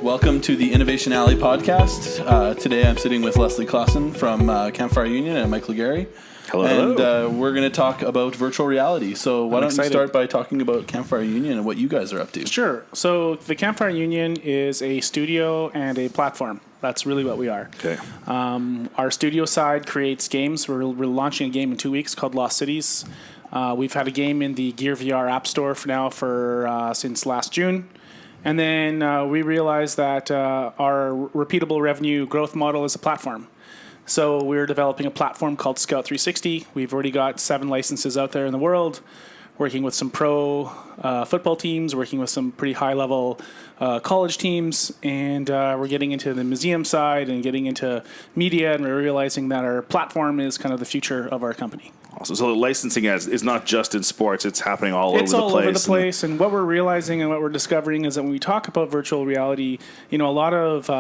Welcome to the Innovation Alley podcast. Today I'm sitting with Lesley Klassen from Campfire Union and Michael Legary. Hello. And we're going to talk about virtual reality. So why don't you start by talking about Campfire Union and what you guys are up to? Sure. So the Campfire Union is a studio and a platform. That's really what we are. Okay. Our studio side creates games. We're launching a game in 2 weeks called Lost Cities. We've had a game in the Gear VR App Store since last June. And then we realized that our repeatable revenue growth model is a platform. So we're developing a platform called Scout 360. We've already got 7 licenses out there in the world, working with some pro football teams, working with some pretty high-level college teams, and we're getting into the museum side and getting into media, and we're realizing that our platform is kind of the future of our company. Awesome. So the licensing is not just in sports; it's happening all over the place. It's all over the place, and what we're realizing and what we're discovering is that when we talk about virtual reality, a lot of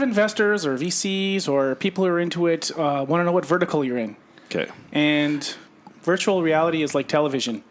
investors or VCs or people who are into it want to know what vertical you're in. Okay. And virtual reality is like television,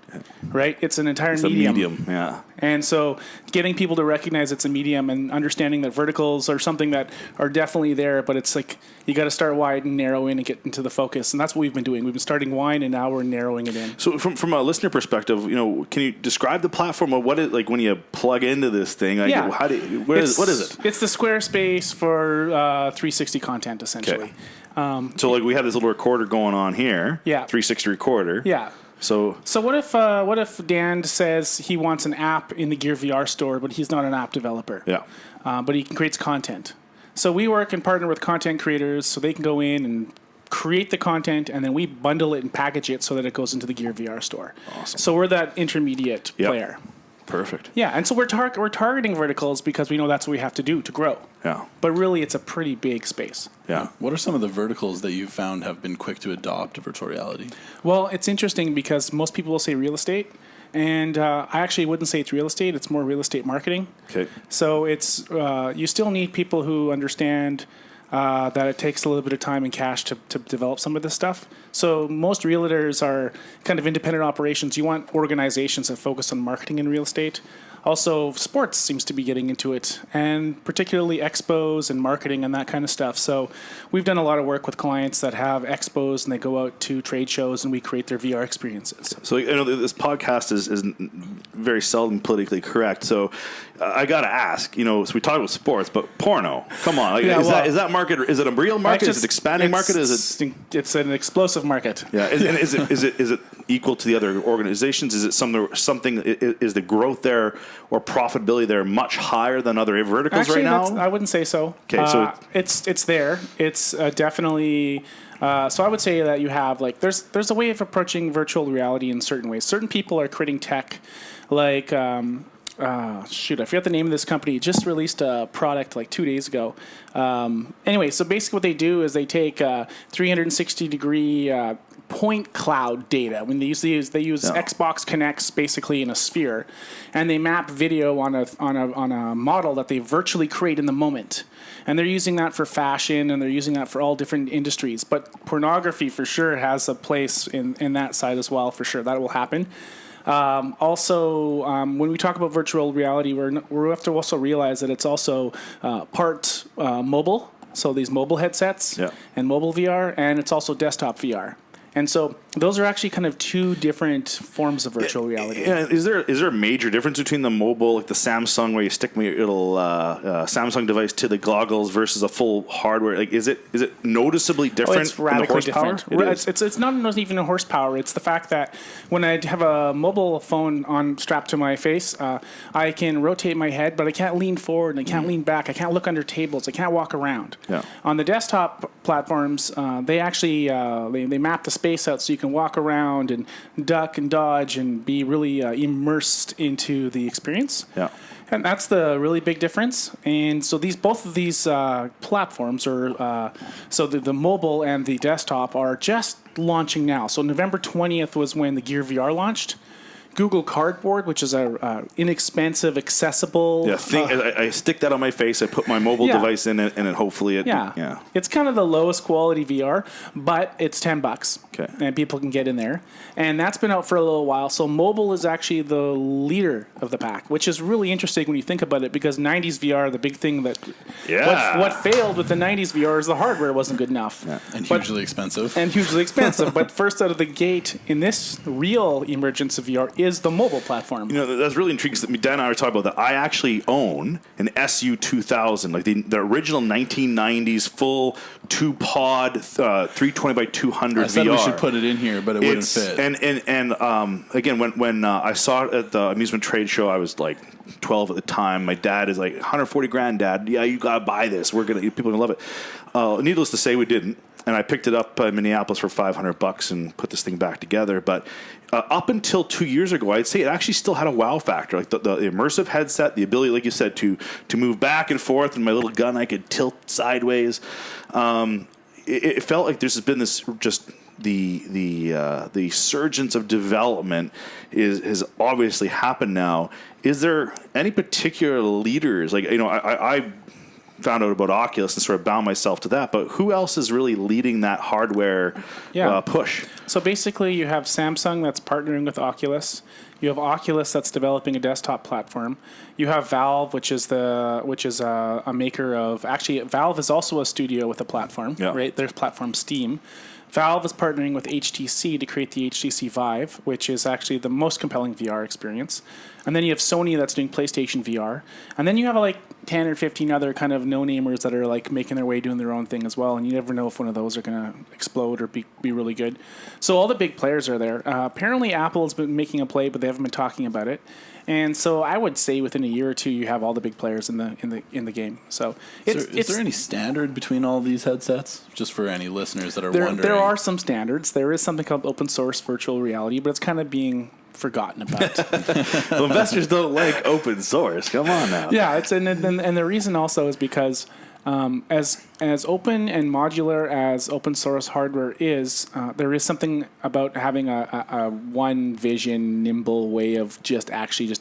right? It's an entire medium. It's a medium, yeah. And so getting people to recognize it's a medium and understanding that verticals are something that are definitely there, but it's like you got to start wide and narrow in and get into the focus. And that's what we've been doing. We've been starting wide and now we're narrowing it in. So from a listener perspective, can you describe the platform or what it like when you plug into this thing? Like, yeah. What is it? It's the Squarespace for 360 content, essentially. Okay. So like we have this little recorder going on here. Yeah. 360 recorder. Yeah. So what if Dan says he wants an app in the Gear VR store, but he's not an app developer? Yeah. But he creates content. So we work and partner with content creators so they can go in and create the content, and then we bundle it and package it so that it goes into the Gear VR store. Awesome. So we're that intermediate player. Perfect. Yeah, and so we're targeting verticals because we know that's what we have to do to grow. Yeah. But really, it's a pretty big space. Yeah. What are some of the verticals that you've found have been quick to adopt virtual reality? Well, it's interesting because most people will say real estate, and I actually wouldn't say it's real estate. It's more real estate marketing. Okay. So it's you still need people who understand that it takes a little bit of time and cash to develop some of this stuff. So most realtors are kind of independent operations. You want organizations that focus on marketing in real estate. Also, sports seems to be getting into it, and particularly expos and marketing and that kind of stuff. So we've done a lot of work with clients that have expos, and they go out to trade shows, and we create their VR experiences. So this podcast is very seldom politically correct. So I got to ask, so we talk about sports, but porno, come on. Is that market, is it a real market? Is it expanding market? It's an explosive market. Yeah. Is it equal to the other organizations? Is it something, is the growth there or profitability there much higher than other verticals right now? I wouldn't say so. Okay, so it's there. It's definitely. So I would say that you have there's a way of approaching virtual reality in certain ways. Certain people are creating tech, like I forget the name of this company. It just released a product like 2 days ago. Anyway, so basically what they do is they take 360-degree point cloud data. When they use Xbox Connects basically in a sphere, and they map video on a model that they virtually create in the moment. And they're using that for fashion, and they're using that for all different industries. But pornography for sure has a place in that side as well. For sure, that will happen. When we talk about virtual reality, we have to also realize that it's also part mobile. So these mobile headsets and mobile VR, and it's also desktop VR. And so those are actually kind of two different forms of virtual reality. Yeah, is there a major difference between the mobile, like the Samsung, where you stick your little Samsung device to the goggles versus a full hardware? Like, is it noticeably different? It's radically different. It's not even a horsepower. It's the fact that when I have a mobile phone strapped to my face, I can rotate my head, but I can't lean forward and I can't lean back. I can't look under tables. I can't walk around. Yeah. On the desktop platforms, they actually they map the space out so you can walk around and duck and dodge and be really immersed into the experience. Yeah. And that's the really big difference. And so both of these platforms are the mobile and the desktop are just launching now. So November 20th was when the Gear VR launched. Google Cardboard, which is a inexpensive, accessible. Yeah, I stick that on my face. I put my mobile device in it, and then hopefully it. Yeah, it's kind of the lowest quality VR, but it's $10, and people can get in there. And that's been out for a little while. So mobile is actually the leader of the pack, which is really interesting when you think about it, because 90s VR, the big thing that what failed with the 90s VR is the hardware wasn't good enough, and hugely expensive. But first out of the gate in this real emergence of VR is the mobile platform. That's really intriguing. Dan and I were talking about that. I actually own an SU2000, like the original 1990s full 2-pod 320 by 200 VR. I said we should put it in here, but it wouldn't fit. And again, when I saw it at the amusement trade show, I was like 12 at the time. My dad is like, 140 grand, Dad. Yeah, you gotta buy this. People are gonna love it. Needless to say, we didn't. And I picked it up in Minneapolis for $500 and put this thing back together. But up until 2 years ago, I'd say it actually still had a wow factor. Like the immersive headset, the ability, like you said, to move back and forth, and my little gun, I could tilt sideways. It felt like there's been this just the surgence of development has obviously happened now. Is there any particular leaders? Like, I found out about Oculus and sort of bound myself to that, but who else is really leading that hardware push? So basically you have Samsung that's partnering with Oculus. You have Oculus that's developing a desktop platform. You have Valve, which is a maker of, actually Valve is also a studio with a platform, right? There's platform Steam. Valve is partnering with HTC to create the HTC Vive, which is actually the most compelling VR experience. And then you have Sony that's doing PlayStation VR. And then you have like 10 or 15 other kind of no-namers that are like making their way, doing their own thing as well. And you never know if one of those are going to explode or be really good. So all the big players are there. Apparently Apple has been making a play, but they haven't been talking about it. And so I would say within a year or two, you have all the big players in the game. So is there any standard between all these headsets? Just for any listeners that are wondering. There are some standards. There is something called open source virtual reality, but it's kind of being forgotten about. Well, investors don't like open source. Come on now. Yeah, and the reason also is because as open and modular as open source hardware is, there is something about having a one vision, nimble way of just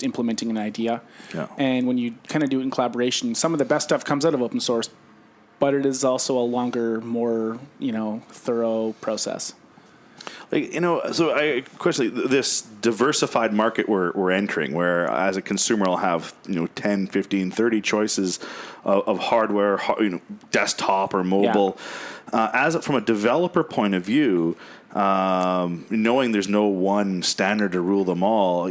implementing an idea. Yeah. And when you kind of do it in collaboration, some of the best stuff comes out of open source, but it is also a longer, more thorough process. So I question this diversified market we're entering, where as a consumer I'll have 10, 15, 30 choices of hardware, desktop or mobile. Yeah. From a developer point of view, knowing there's no one standard to rule them all,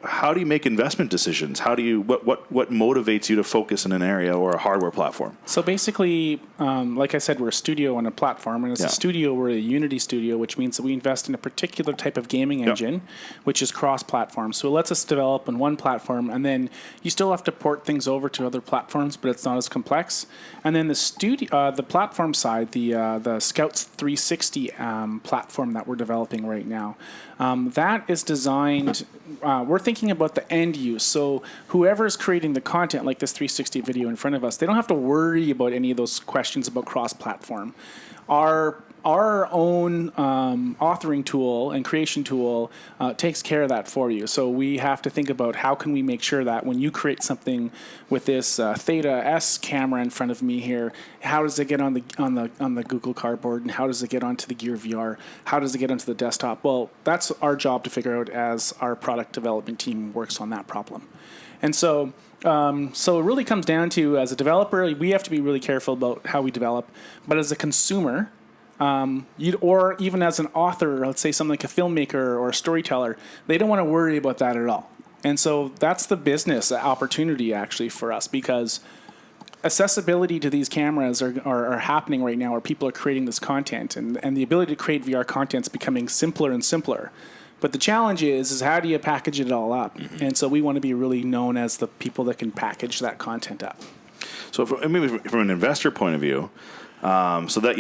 how do you make investment decisions? How do you what motivates you to focus in an area or a hardware platform? So basically, like I said, we're a studio and a platform, and as a studio, we're a Unity studio, which means that we invest in a particular type of gaming engine, which is cross-platform. So it lets us develop on one platform, and then you still have to port things over to other platforms, but it's not as complex. And then the platform side, the Scouts 360 platform that we're developing right now, that is designed. We're thinking about the end use. So whoever's creating the content, like this 360 video in front of us, they don't have to worry about any of those questions about cross-platform. Our own authoring tool and creation tool takes care of that for you. So we have to think about how can we make sure that when you create something with this Theta S camera in front of me here, how does it get on the Google Cardboard, and how does it get onto the Gear VR? How does it get onto the desktop? Well, that's our job to figure out as our product development team works on that problem. And so it really comes down to, as a developer, we have to be really careful about how we develop. But as a consumer, or even as an author, let's say something like a filmmaker or a storyteller, they don't want to worry about that at all. And so that's the business opportunity actually for us, because accessibility to these cameras are happening right now, where people are creating this content, and the ability to create VR content is becoming simpler and simpler. But the challenge is how do you package it all up? Mm-hmm. And so we want to be really known as the people that can package that content up. So from an investor point of view, so that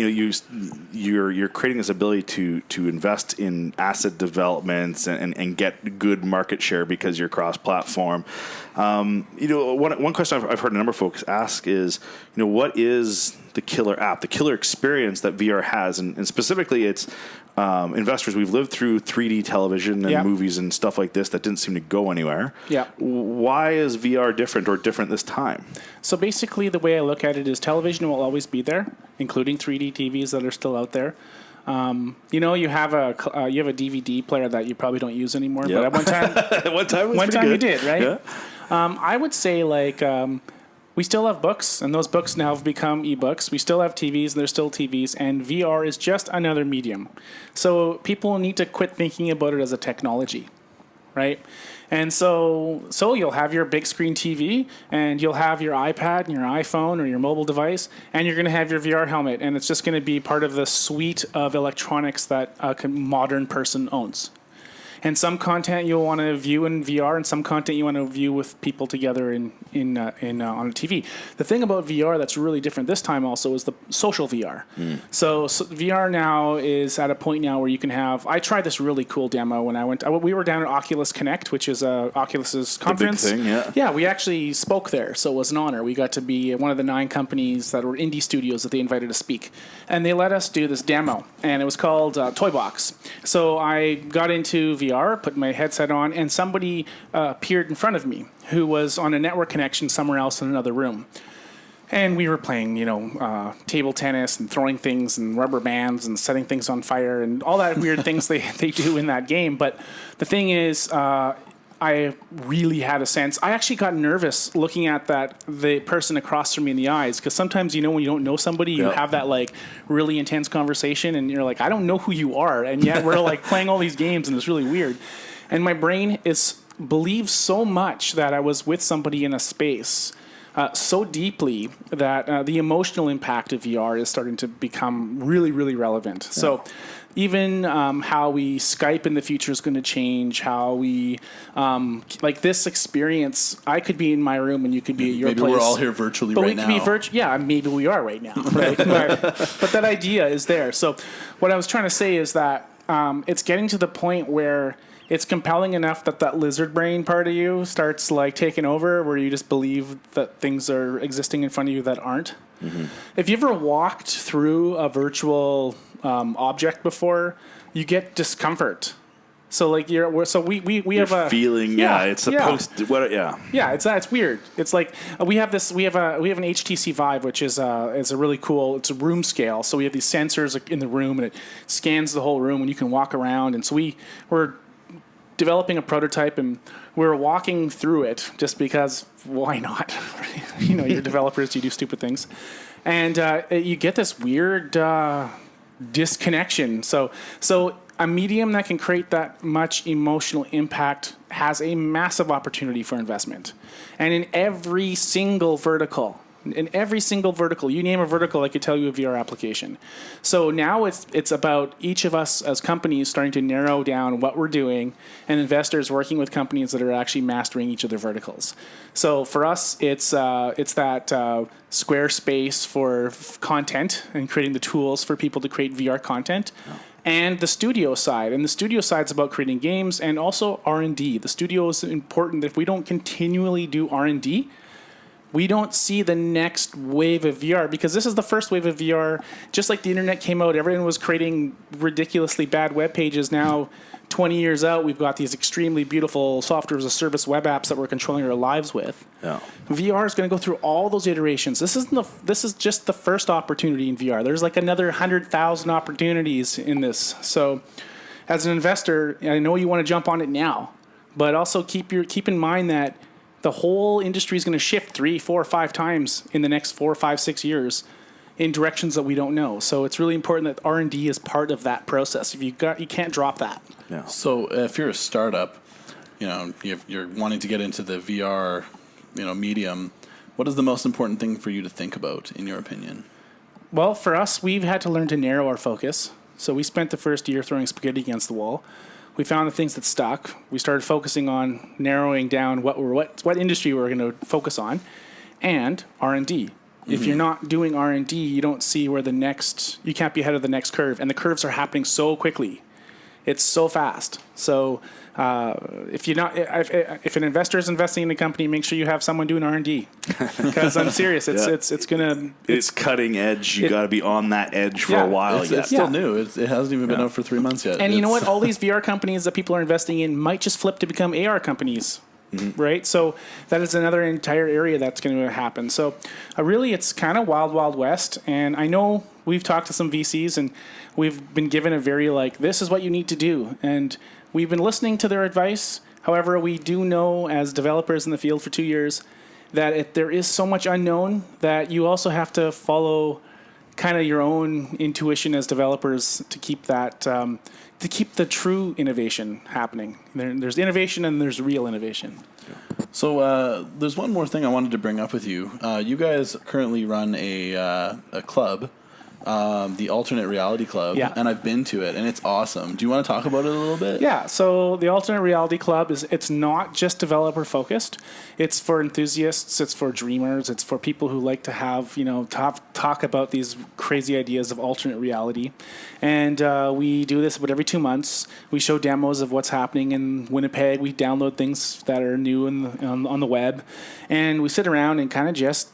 you're creating this ability to invest in asset developments and get good market share because you're cross-platform. One question I've heard a number of folks ask is, what is the killer app, the killer experience that VR has, and specifically, it's investors. We've lived through 3D television and movies and stuff like this that didn't seem to go anywhere. Yeah. Why is VR different this time? So basically, the way I look at it is television will always be there, including 3D TVs that are still out there. You have a DVD player that you probably don't use anymore, but at one time, one time you did, right? Yeah. I would say we still have books, and those books now have become ebooks. We still have TVs, and they're still TVs, and VR is just another medium. So people need to quit thinking about it as a technology, right? And so you'll have your big screen TV, and you'll have your iPad and your iPhone or your mobile device, and you're going to have your VR helmet, and it's just going to be part of the suite of electronics that a modern person owns. And some content you'll want to view in VR, and some content you want to view with people together on a TV. The thing about VR that's really different this time also is the social VR. So VR now is at a point now where you can have. I tried this really cool demo when I went. We were down at Oculus Connect, which is Oculus's conference. The big thing, yeah. Yeah, we actually spoke there, so it was an honor. We got to be one of the 9 companies that were indie studios that they invited to speak, and they let us do this demo, and it was called Toy Box. So I got into VR. Put my headset on, and somebody appeared in front of me who was on a network connection somewhere else in another room. And we were playing, table tennis and throwing things and rubber bands and setting things on fire and all that weird things they do in that game. But the thing is, I really had a sense. I actually got nervous looking at the person across from me in the eyes, because sometimes, when you don't know somebody, you have that really intense conversation, and you're like, I don't know who you are, and yet we're playing all these games, and it's really weird. And my brain believes so much that I was with somebody in a space so deeply that the emotional impact of VR is starting to become really, really relevant. Yeah. So even how we Skype in the future is going to change, how we, this experience, I could be in my room and you could be at your place. Maybe we're all here virtually right now. But we could be yeah, maybe we are right now. Right? But that idea is there. So what I was trying to say is that it's getting to the point where it's compelling enough that lizard brain part of you starts taking over, where you just believe that things are existing in front of you that aren't. Mm-hmm. If you ever walked through a virtual object before, you get discomfort. So we have a feeling. Yeah, it's supposed to. It's weird. It's we have an HTC Vive, which is a really cool. It's a room scale. So we have these sensors in the room, and it scans the whole room, and you can walk around. And so we're developing a prototype, and we're walking through it just because why not? You're developers, you do stupid things, and you get this weird disconnection. So a medium that can create that much emotional impact has a massive opportunity for investment, and in every single vertical. You name a vertical, I could tell you a VR application. So now it's about each of us as companies starting to narrow down what we're doing, and investors working with companies that are actually mastering each of their verticals. So for us, it's that square space for content and creating the tools for people to create VR content. Oh. And the studio side. And the studio side is about creating games and also R&D. The studio is important. If we don't continually do R&D, we don't see the next wave of VR, because this is the first wave of VR. Just like the internet came out, everyone was creating ridiculously bad web pages. Now, 20 years out, we've got these extremely beautiful software as a service web apps that we're controlling our lives with. Yeah. VR is going to go through all those iterations. This is just the first opportunity in VR. There's another 100,000 opportunities in this. So, as an investor, I know you want to jump on it now, but also keep in mind that the whole industry is going to shift 3, 4, 5 times in the next 4, 5, 6 years in directions that we don't know. So it's really important that R&D is part of that process. You can't drop that. Yeah. So if you're a startup, you're wanting to get into the VR, medium, what is the most important thing for you to think about, in your opinion? Well, for us, we've had to learn to narrow our focus. So we spent the first year throwing spaghetti against the wall. We found the things that stuck. We started focusing on narrowing down what industry we're going to focus on, and R&D. Mm-hmm. If you're not doing R&D, you don't see where you can't be ahead of the next curve, and the curves are happening so quickly. It's so fast. So if you're not, if an investor is investing in a company, make sure you have someone doing R&D. Because I'm serious, it's cutting edge. You got to be on that edge for a while. It's still new. It hasn't even been out for 3 months yet. And you know what? All these VR companies that people are investing in might just flip to become AR companies. Mm-hmm. Right? So that is another entire area that's going to happen. So really, it's kind of wild, wild west. And I know we've talked to some VCs and we've been given a very this is what you need to do. And we've been listening to their advice. However, we do know as developers in the field for 2 years that there is so much unknown that you also have to follow kind of your own intuition as developers to keep that to keep the true innovation happening. There's innovation and there's real innovation. So there's one more thing I wanted to bring up with you. You guys currently run a club, the Alternate Reality Club, and I've been to it, and it's awesome. Do you want to talk about it a little bit? Yeah, so the Alternate Reality Club it's not just developer focused. It's for enthusiasts, it's for dreamers, it's for people who like to have, talk about these crazy ideas of alternate reality. And we do this about every 2 months. We show demos of what's happening in Winnipeg. We download things that are new on the web. And we sit around and kind of just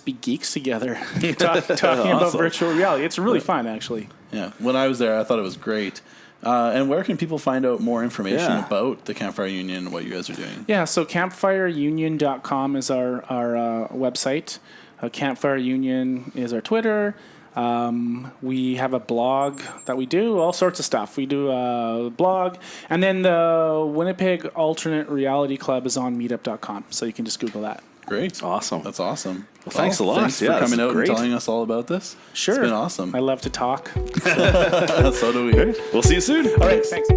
be geeks together, talking about virtual reality. It's really fun, actually. Yeah. When I was there, I thought it was great. And where can people find out more information about the Campfire Union and what you guys are doing? Yeah, so campfireunion.com is our website. Campfire Union is our Twitter. We have a blog that we do, all sorts of stuff. We do a blog. And then the Winnipeg Alternate Reality Club is on meetup.com, so you can just Google that. Great. Awesome. That's awesome. Well, thanks a lot. Thanks for coming out and telling us all about this. Sure. It's been awesome. I love to talk. So do we. We'll see you soon. All right. Thanks.